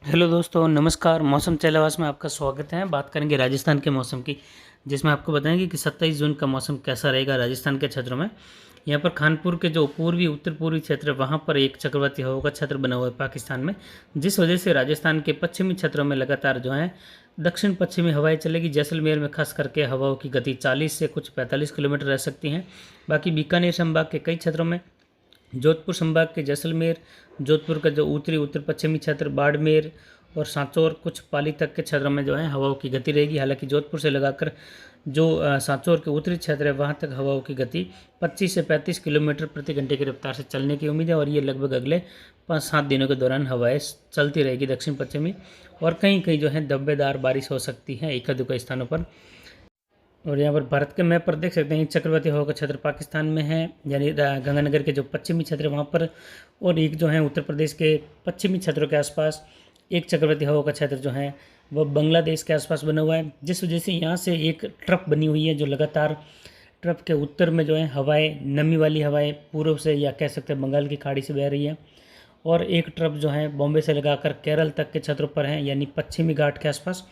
Hello दोस्तों, नमस्कार। मौसम चैनल में आपका स्वागत है। बात करेंगे राजस्थान के मौसम की, जिसमें आपको बताएंगे कि 27 जून का मौसम कैसा रहेगा राजस्थान के क्षेत्रों में। यहाँ पर कानपुर के जो पूर्वी उत्तर पूर्वी क्षेत्र है, वहाँ पर एक चक्रवाती हवा का क्षेत्र बना हुआ है पाकिस्तान में, जिस वजह से राजस्थान के पश्चिमी क्षेत्रों में लगातार जो है दक्षिण पश्चिमी हवाएं चलेगी। जैसलमेर में खास करके हवाओं की गति 40 से कुछ 45 किलोमीटर रह सकती हैं। बाकी बीकानेर संभाग के कई क्षेत्रों में, जोधपुर संभाग के जैसलमेर, जोधपुर का जो उत्तरी उत्तर पश्चिमी क्षेत्र, बाड़मेर और सांचौर, कुछ पाली तक के क्षेत्रों में जो है हवाओं की गति रहेगी। हालांकि जोधपुर से लगाकर जो सांचौर के उत्तरी क्षेत्र है, वहाँ तक हवाओं की गति 25 से 35 किलोमीटर प्रति घंटे की रफ्तार से चलने की उम्मीद है। और ये लगभग अगले 5-7 दिनों के दौरान हवाएं चलती रहेगी दक्षिण पश्चिमी, और कहीं कहीं जो है धब्बेदार बारिश हो सकती है एक दुका स्थानों पर। और यहाँ पर भारत के मैप पर देख सकते हैं, चक्रवाती हवा का क्षेत्र पाकिस्तान में है, यानी गंगानगर के जो पश्चिमी क्षेत्र है वहाँ पर, और एक जो है उत्तर प्रदेश के पश्चिमी क्षेत्रों के आसपास एक चक्रवाती हवा का क्षेत्र जो है वह बांग्लादेश के आसपास बना हुआ है। जिस वजह से यहाँ से एक ट्रफ बनी हुई है, जो लगातार ट्रफ के उत्तर में जो है हवाएं, नमी वाली हवाएं पूर्व से, या कह सकते हैं बंगाल की खाड़ी से बह रही है, और एक ट्रफ जो है बॉम्बे से लगाकर केरल तक के क्षेत्रों पर है, यानी पश्चिमी घाट के आसपास।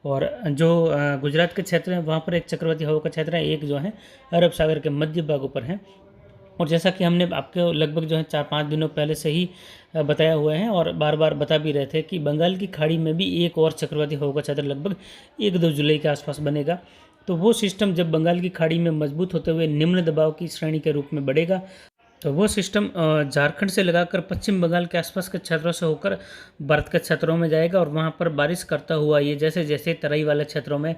और जो गुजरात के क्षेत्र है वहाँ पर एक चक्रवाती हवा का क्षेत्र है, एक जो है अरब सागर के मध्य भागों पर है। और जैसा कि हमने आपको लगभग जो है 4-5 दिनों पहले से ही बताया हुआ है, और बार बार बता भी रहे थे कि बंगाल की खाड़ी में भी एक और चक्रवाती हवा का क्षेत्र लगभग 1-2 जुलाई के आसपास बनेगा। तो वो सिस्टम जब बंगाल की खाड़ी में मजबूत होते हुए निम्न दबाव की श्रेणी के रूप में बढ़ेगा, तो वो सिस्टम झारखंड से लगाकर पश्चिम बंगाल के आसपास के क्षेत्रों से होकर भारत के क्षेत्रों में जाएगा, और वहाँ पर बारिश करता हुआ ये जैसे जैसे तराई वाले क्षेत्रों में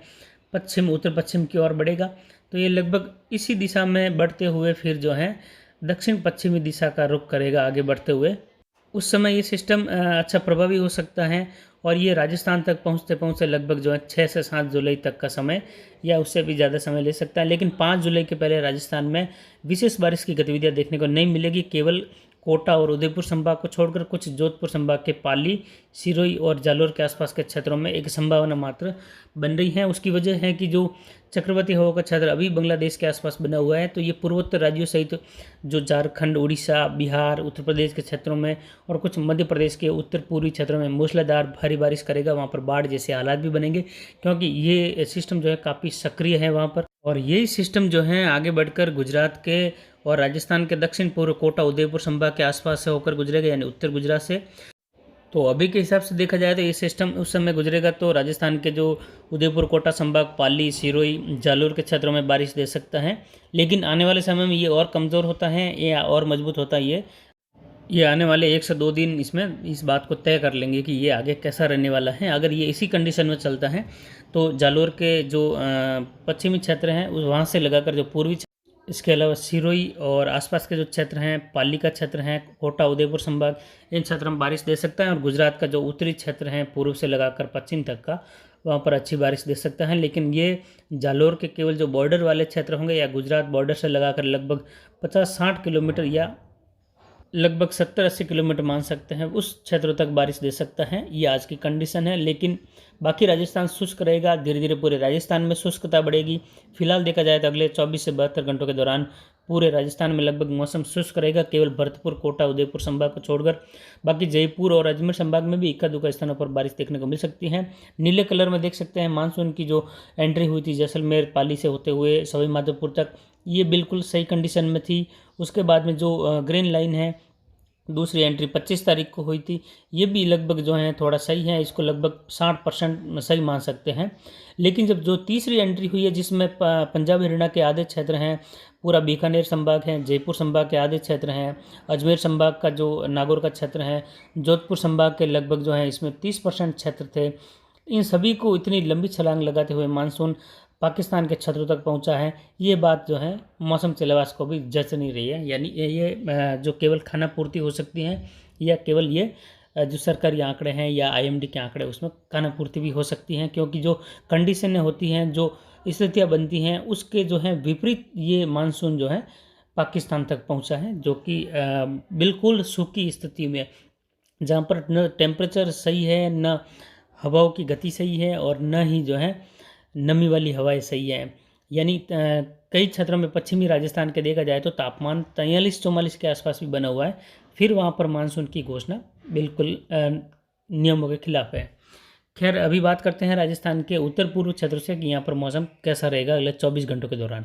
पश्चिम उत्तर पश्चिम की ओर बढ़ेगा, तो ये लगभग इसी दिशा में बढ़ते हुए फिर जो है दक्षिण पश्चिमी दिशा का रुख करेगा आगे बढ़ते हुए। उस समय ये सिस्टम अच्छा प्रभावी हो सकता है, और ये राजस्थान तक पहुँचते पहुँचते लगभग जो है 6 से 7 जुलाई तक का समय, या उससे भी ज़्यादा समय ले सकता है। लेकिन 5 जुलाई के पहले राजस्थान में विशेष बारिश की गतिविधियाँ देखने को नहीं मिलेगी। केवल कोटा और उदयपुर संभाग को छोड़कर कुछ जोधपुर संभाग के पाली, सिरोही और जालोर के आसपास के क्षेत्रों में एक संभावना मात्र बन रही है। उसकी वजह है कि जो चक्रवाती हवा का क्षेत्र अभी बांग्लादेश के आसपास बना हुआ है, तो ये पूर्वोत्तर राज्यों सहित जो झारखंड, उड़ीसा, बिहार, उत्तर प्रदेश के क्षेत्रों में और कुछ मध्य प्रदेश के उत्तर पूर्वी क्षेत्रों में मूसलाधार भारी बारिश करेगा। वहाँ पर बाढ़ जैसे हालात भी बनेंगे, क्योंकि ये सिस्टम जो है काफ़ी सक्रिय है वहाँ पर। और यही सिस्टम जो है आगे बढ़कर गुजरात के और राजस्थान के दक्षिण पूर्व कोटा उदयपुर संभाग के आसपास से होकर गुजरेगा, यानी उत्तर गुजरात से। तो अभी के हिसाब से देखा जाए तो ये सिस्टम उस समय गुजरेगा तो राजस्थान के जो उदयपुर कोटा संभाग, पाली, सिरोही, जालोर के क्षेत्रों में बारिश दे सकता है। लेकिन आने वाले समय में ये और कमज़ोर होता है या और मजबूत होता है, ये आने वाले 1 से 2 दिन इसमें इस बात को तय कर लेंगे कि ये आगे कैसा रहने वाला है। अगर ये इसी कंडीशन में चलता है तो जालोर के जो पश्चिमी क्षेत्र हैं वहाँ से लगाकर जो पूर्वी, इसके अलावा सिरोही और आसपास के जो क्षेत्र हैं, पाली का क्षेत्र है, कोटा उदयपुर संभाग, इन क्षेत्रों में बारिश दे सकता है। और गुजरात का जो उत्तरी क्षेत्र है पूर्व से लगाकर पश्चिम तक का, वहाँ पर अच्छी बारिश दे सकता है। लेकिन ये जालोर के केवल जो बॉर्डर वाले क्षेत्र होंगे, या गुजरात बॉर्डर से लगाकर लगभग 50-60 किलोमीटर या लगभग 70-80 किलोमीटर मान सकते हैं, उस क्षेत्रों तक बारिश दे सकता है। ये आज की कंडीशन है। लेकिन बाकी राजस्थान शुष्क रहेगा। धीरे धीरे पूरे राजस्थान में शुष्कता बढ़ेगी। फिलहाल देखा जाए तो अगले 24 से 72 घंटों के दौरान पूरे राजस्थान में लगभग मौसम शुष्क रहेगा, केवल भरतपुर, कोटा, उदयपुर संभाग को छोड़कर। बाकी जयपुर और अजमेर संभाग में भी इक्का दुक्का स्थानों पर बारिश देखने को मिल सकती है। नीले कलर में देख सकते हैं मानसून की जो एंट्री हुई थी जैसलमेर, पाली से होते हुए सवाई माधोपुर तक, ये बिल्कुल सही कंडीशन में थी। उसके बाद में जो ग्रीन लाइन है, दूसरी एंट्री 25 तारीख को हुई थी, ये भी लगभग जो है थोड़ा सही है। इसको लगभग 60% सही मान सकते हैं। लेकिन जब जो तीसरी एंट्री हुई है, जिसमें पंजाब हरियाणा के आधे क्षेत्र हैं, पूरा बीकानेर संभाग है, जयपुर संभाग के आधे क्षेत्र हैं, अजमेर संभाग का जो नागौर का क्षेत्र है, जोधपुर संभाग के लगभग जो है इसमें 30% क्षेत्र थे, इन सभी को इतनी लंबी छलांग लगाते हुए मानसून पाकिस्तान के क्षेत्रों तक पहुंचा है। ये बात जो है मौसम चलेवास को भी जच नहीं रही है। यानी ये जो केवल खाना पूर्ति हो सकती है, या केवल ये जो सरकारी आंकड़े हैं या आईएमडी के आंकड़े, उसमें खाना पूर्ति भी हो सकती हैं, क्योंकि जो कंडीशनें होती हैं, जो स्थितियाँ बनती हैं, उसके जो है विपरीत ये मानसून जो है पाकिस्तान तक पहुँचा है, जो कि बिल्कुल सूखी स्थिति में, जहाँ पर न टेम्परेचर सही है, न हवाओं की गति सही है, और न ही जो है नमी वाली हवाएं सही है। यानी कई क्षेत्रों में पश्चिमी राजस्थान के देखा जाए तो तापमान 43-44 के आसपास भी बना हुआ है। फिर वहाँ पर मानसून की घोषणा बिल्कुल नियमों के खिलाफ है। खैर अभी बात करते हैं राजस्थान के उत्तर पूर्व क्षेत्र से कि यहाँ पर मौसम कैसा रहेगा अगले 24 घंटों के दौरान।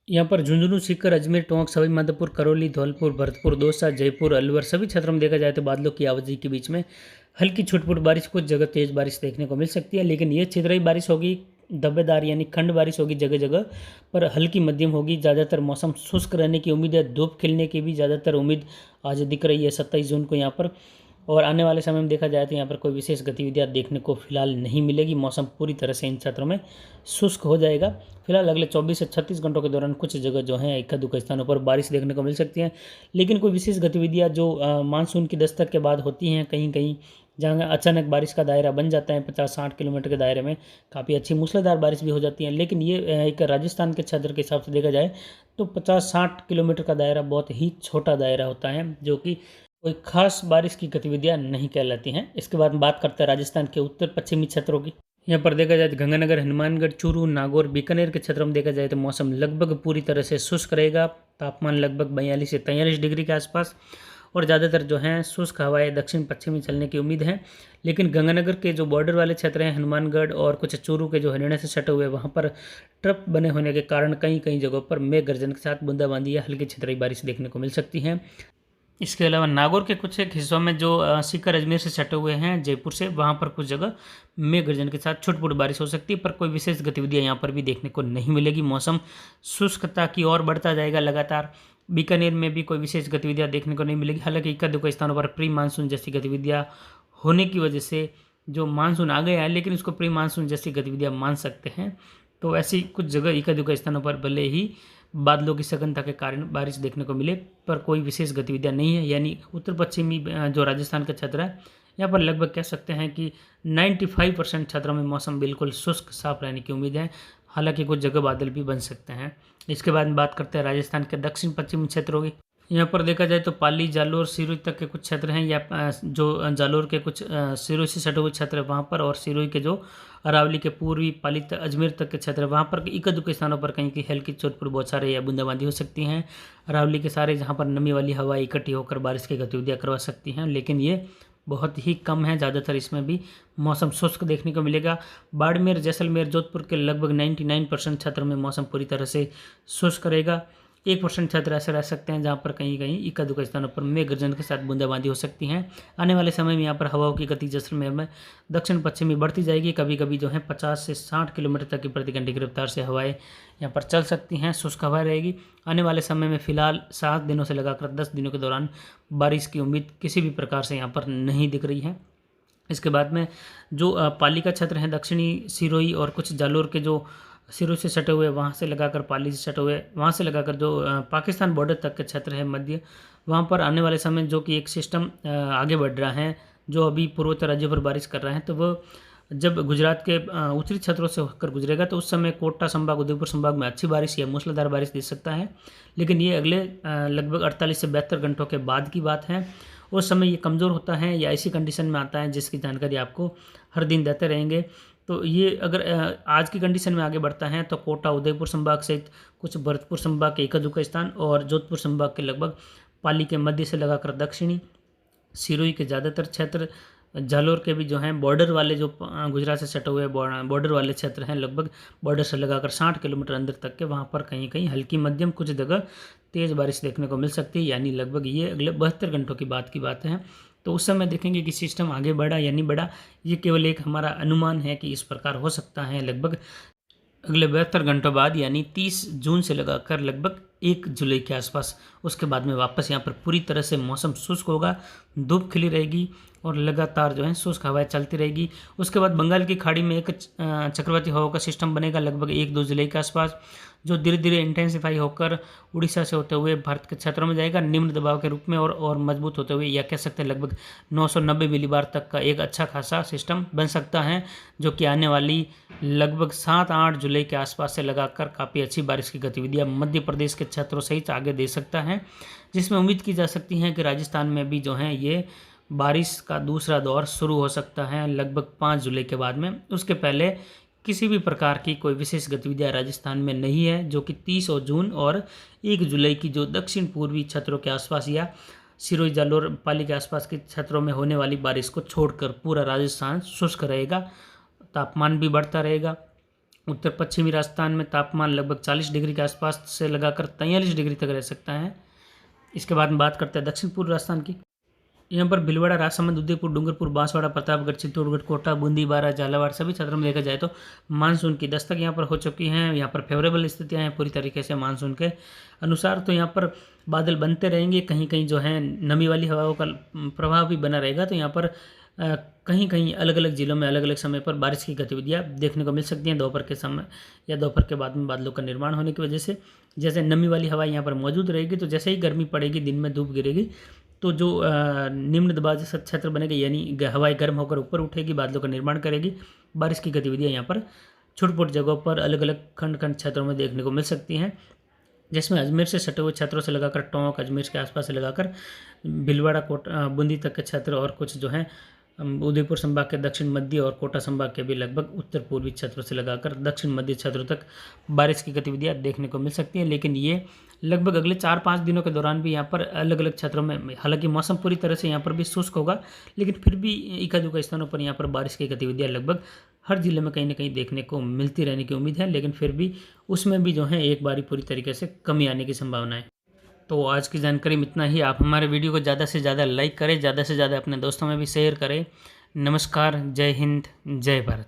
यहाँ पर झुंझुनू, सीकर, अजमेर, टोंक, सवाई माधोपुर, करौली, धौलपुर, भरतपुर, दौसा, जयपुर, अलवर सभी क्षेत्रों में देखा जाए तो बादलों की आवाजाही के बीच में हल्की छुटपुट बारिश, कुछ जगह तेज बारिश देखने को मिल सकती है। लेकिन ये छितराई बारिश होगी, धब्बेदार यानी खंड बारिश होगी जगह जगह पर, हल्की मध्यम होगी। ज़्यादातर मौसम शुष्क रहने की उम्मीद है। धूप खिलने की भी ज़्यादातर उम्मीद आज दिख रही है 27 जून को यहाँ पर। और आने वाले समय में देखा जाए तो यहाँ पर कोई विशेष गतिविधियाँ देखने को फिलहाल नहीं मिलेगी। मौसम पूरी तरह से इन क्षेत्रों में शुष्क हो जाएगा। फिलहाल अगले 24 से 36 घंटों के दौरान कुछ जगह जो है इक्का दुक्का स्थानों पर बारिश देखने को मिल सकती है। लेकिन कोई विशेष गतिविधियाँ जो मानसून की दस्तक के बाद होती हैं कहीं कहीं, जहाँ अचानक बारिश का दायरा बन जाता है 50-60 किलोमीटर के दायरे में, काफ़ी अच्छी मूसलाधार बारिश भी हो जाती है। लेकिन ये एक राजस्थान के क्षेत्र के हिसाब से देखा जाए तो 50-60 किलोमीटर का दायरा बहुत ही छोटा दायरा होता है, जो कि कोई खास बारिश की गतिविधियां नहीं कहलाती हैं। इसके बाद बात करते हैं राजस्थान के उत्तर पश्चिमी क्षेत्रों की। यहाँ पर देखा जाए तो गंगानगर, हनुमानगढ़, चूरू, नागौर, बीकानेर के क्षेत्रों में देखा जाए तो मौसम लगभग पूरी तरह से शुष्क रहेगा। तापमान लगभग 42 से 43 डिग्री के आसपास, और ज़्यादातर जो हैं शुष्क हवाएं दक्षिण पश्चिमी चलने की उम्मीद है। लेकिन गंगानगर के जो बॉर्डर वाले क्षेत्र हैं, हनुमानगढ़ और कुछ चूरू के जो हरियाणा से सटे हुए, वहाँ पर ट्रप बने होने के कारण कई कई जगहों पर मेघ गर्जन के साथ बूंदाबांदी या हल्की छितराई बारिश देखने को मिल सकती है। इसके अलावा नागौर के कुछ एक हिस्सों में जो सीकर अजमेर से सटे हुए हैं जयपुर से, वहाँ पर कुछ जगह मेघ गर्जन के साथ छुटपुट बारिश हो सकती है, पर कोई विशेष गतिविधियाँ यहाँ पर भी देखने को नहीं मिलेगी। मौसम शुष्कता की ओर बढ़ता जाएगा लगातार। बीकानेर में भी कोई विशेष गतिविधियाँ देखने को नहीं मिलेगी। हालांकि इक्का दुक्का स्थानों पर प्री मानसून जैसी गतिविधियाँ होने की वजह से जो मानसून आ गया है, लेकिन उसको प्री मानसून जैसी गतिविधियाँ मान सकते हैं। तो ऐसी कुछ जगह इक्का दुक्का स्थानों पर भले ही बादलों की सघनता के कारण बारिश देखने को मिले, पर कोई विशेष गतिविधियाँ नहीं है। यानी उत्तर पश्चिमी जो राजस्थान का क्षेत्र है, यहाँ पर लगभग कह सकते हैं कि 95% क्षेत्रों में मौसम बिल्कुल शुष्क साफ रहने की उम्मीद है। हालांकि कुछ जगह बादल भी बन सकते हैं। इसके बाद बात करते हैं राजस्थान के दक्षिण पश्चिमी क्षेत्रों की। यहाँ पर देखा जाए तो पाली, जालोर, सिरोही तक के कुछ क्षेत्र हैं, या जो जालोर के कुछ सिरोही से सटे हुए क्षेत्र है वहाँ पर, और सिरोही के जो अरावली के पूर्वी पाली अजमेर तक के क्षेत्र है वहाँ पर इक्का दुक्के स्थानों पर कहीं की हल्की चोटपुर बौछारें या बूंदाबांदी हो सकती हैं। अरावली के सारे जहाँ पर नमी वाली हवा इकट्ठी होकर बारिश की गतिविधियाँ करवा सकती हैं, लेकिन ये बहुत ही कम है। ज़्यादातर इसमें भी मौसम शुष्क देखने को मिलेगा। बाड़मेर, जैसलमेर, जोधपुर के लगभग 99% क्षेत्रों में मौसम पूरी तरह से शुष्क रहेगा। 1% क्षेत्र ऐसे रह सकते हैं जहाँ पर कहीं कहीं इक्का दुक्का स्थानों पर मेघ गर्जन के साथ बूंदाबांदी हो सकती हैं। आने वाले समय में यहाँ पर हवाओं की गति जैसलमेर में दक्षिण पश्चिमी बढ़ती जाएगी। कभी कभी जो है 50 से 60 किलोमीटर तक की प्रति घंटे की रफ्तार से हवाएं यहाँ पर चल सकती हैं, शुष्क हवाएं रहेगी। आने वाले समय में फिलहाल 7 दिनों से लगाकर 10 दिनों के दौरान बारिश की उम्मीद किसी भी प्रकार से यहाँ पर नहीं दिख रही है। इसके बाद में जो पाली का क्षेत्र है, दक्षिणी सिरोही और कुछ जालोर के जो सिरोही से सटे हुए, वहाँ से लगाकर पाली से सटे हुए, वहाँ से लगाकर जो पाकिस्तान बॉर्डर तक के क्षेत्र है मध्य, वहाँ पर आने वाले समय जो कि एक सिस्टम आगे बढ़ रहा है, जो अभी पूर्वोत्तर राज्यों पर बारिश कर रहा है, तो वो जब गुजरात के उत्तरी क्षेत्रों से होकर गुजरेगा तो उस समय कोटा संभाग, उदयपुर संभाग में अच्छी बारिश या मूसलाधार बारिश दे सकता है। लेकिन ये अगले लगभग 48 से 72 घंटों के बाद की बात है। उस समय ये कमज़ोर होता है या ऐसी कंडीशन में आता है जिसकी जानकारी आपको हर दिन देते रहेंगे। तो ये अगर आज की कंडीशन में आगे बढ़ता है तो कोटा, उदयपुर संभाग सहित कुछ भरतपुर संभाग के इक्का दुक्का स्थान और जोधपुर संभाग के लगभग पाली के मध्य से लगाकर दक्षिणी, सिरोही के ज़्यादातर क्षेत्र, जालोर के भी जो हैं बॉर्डर वाले, जो गुजरात से सटे हुए बॉर्डर वाले क्षेत्र हैं, लगभग बॉर्डर से लगाकर 60 किलोमीटर अंदर तक के, वहाँ पर कहीं कहीं हल्की मध्यम, कुछ जगह तेज़ बारिश देखने को मिल सकती है। यानी लगभग ये अगले 72 घंटों की बात है। तो उस समय देखेंगे कि सिस्टम आगे बढ़ा या नहीं बढ़ा, ये केवल एक हमारा अनुमान है कि इस प्रकार हो सकता है। लगभग अगले 72 घंटों बाद यानी 30 जून से लगाकर लगभग 1 जुलाई के आसपास, उसके बाद में वापस यहाँ पर पूरी तरह से मौसम शुष्क होगा, धूप खिली रहेगी और लगातार जो है शुष्क हवाएं चलती रहेगी। उसके बाद बंगाल की खाड़ी में एक चक्रवाती हवा का सिस्टम बनेगा लगभग 1-2 जुलाई के आसपास, जो धीरे धीरे इंटेंसिफाई होकर उड़ीसा से होते हुए भारत के क्षेत्रों में जाएगा निम्न दबाव के रूप में, और मजबूत होते हुए, या कह सकते हैं लगभग 990 मिलीबार तक का एक अच्छा खासा सिस्टम बन सकता है, जो कि आने वाली लगभग 7-8 जुलाई के आसपास से लगाकर काफ़ी अच्छी बारिश की गतिविधियां मध्य प्रदेश के क्षेत्रों सहित आगे दे सकता है, जिसमें उम्मीद की जा सकती है कि राजस्थान में भी जो है ये बारिश का दूसरा दौर शुरू हो सकता है लगभग 5 जुलाई के बाद में। उसके पहले किसी भी प्रकार की कोई विशेष गतिविधियां राजस्थान में नहीं है, जो कि 30 जून और 1 जुलाई की जो दक्षिण पूर्वी क्षेत्रों के आसपास या सिरोही, जालोर, पाली के आसपास के क्षेत्रों में होने वाली बारिश को छोड़कर पूरा राजस्थान शुष्क रहेगा। तापमान भी बढ़ता रहेगा। उत्तर पश्चिमी राजस्थान में तापमान लगभग 40 डिग्री के आसपास से लगाकर 43 डिग्री तक रह सकता है। इसके बाद में बात करते हैं दक्षिण पूर्व राजस्थान की। यहाँ पर भीलवाड़ा, राजसमंद, उदयपुर, डूंगरपुर, बांसवाड़ा, प्रतापगढ़, चित्तौड़गढ़, कोटा, बूंदी, बारा, झालावाड़ सभी क्षेत्रों में देखा जाए तो मानसून की दस्तक यहाँ पर हो चुकी हैं। यहाँ पर फेवरेबल स्थितियाँ हैं पूरी तरीके से मानसून के अनुसार। तो यहाँ पर बादल बनते रहेंगे, कहीं कहीं जो है नमी वाली हवाओं का प्रभाव भी बना रहेगा। तो यहाँ पर कहीं कहीं अलग अलग ज़िलों में अलग अलग समय पर बारिश की गतिविधियाँ देखने को मिल सकती हैं दोपहर के समय या दोपहर के बाद में बादलों का निर्माण होने की वजह से। जैसे नमी वाली हवा यहाँ पर मौजूद रहेगी, तो जैसे ही गर्मी पड़ेगी, दिन में धूप गिरेगी, तो जो निम्न दबाव जैसा क्षेत्र बनेगा, यानी हवाएं गर्म होकर ऊपर उठेगी, बादलों का निर्माण करेगी। बारिश की गतिविधियाँ यहाँ पर छोट-छोट जगहों पर अलग अलग खंड खंड क्षेत्रों में देखने को मिल सकती हैं, जिसमें अजमेर से सटे हुए क्षेत्रों से लगाकर टोंक, अजमेर के आसपास से लगाकर भीलवाड़ा, कोटा, बूंदी तक के क्षेत्र और कुछ जो हैं उदयपुर संभाग के दक्षिण मध्य और कोटा संभाग के भी लगभग उत्तर पूर्वी क्षेत्रों से लगाकर दक्षिण मध्य क्षेत्रों तक बारिश की गतिविधियां देखने को मिल सकती हैं। लेकिन ये लगभग अगले 4-5 दिनों के दौरान भी यहाँ पर अलग अलग क्षेत्रों में, हालांकि मौसम पूरी तरह से यहाँ पर भी शुष्क होगा, लेकिन फिर भी एकाध स्थानों पर यहाँ पर बारिश की गतिविधियाँ लगभग हर जिले में कहीं ना कहीं देखने को मिलती रहने की उम्मीद है। लेकिन फिर भी उसमें भी जो है एक बारी पूरी तरीके से कमी आने की संभावना है। तो आज की जानकारी में इतना ही। आप हमारे वीडियो को ज़्यादा से ज़्यादा लाइक करें, ज़्यादा से ज़्यादा अपने दोस्तों में भी शेयर करें। नमस्कार, जय हिंद, जय भारत।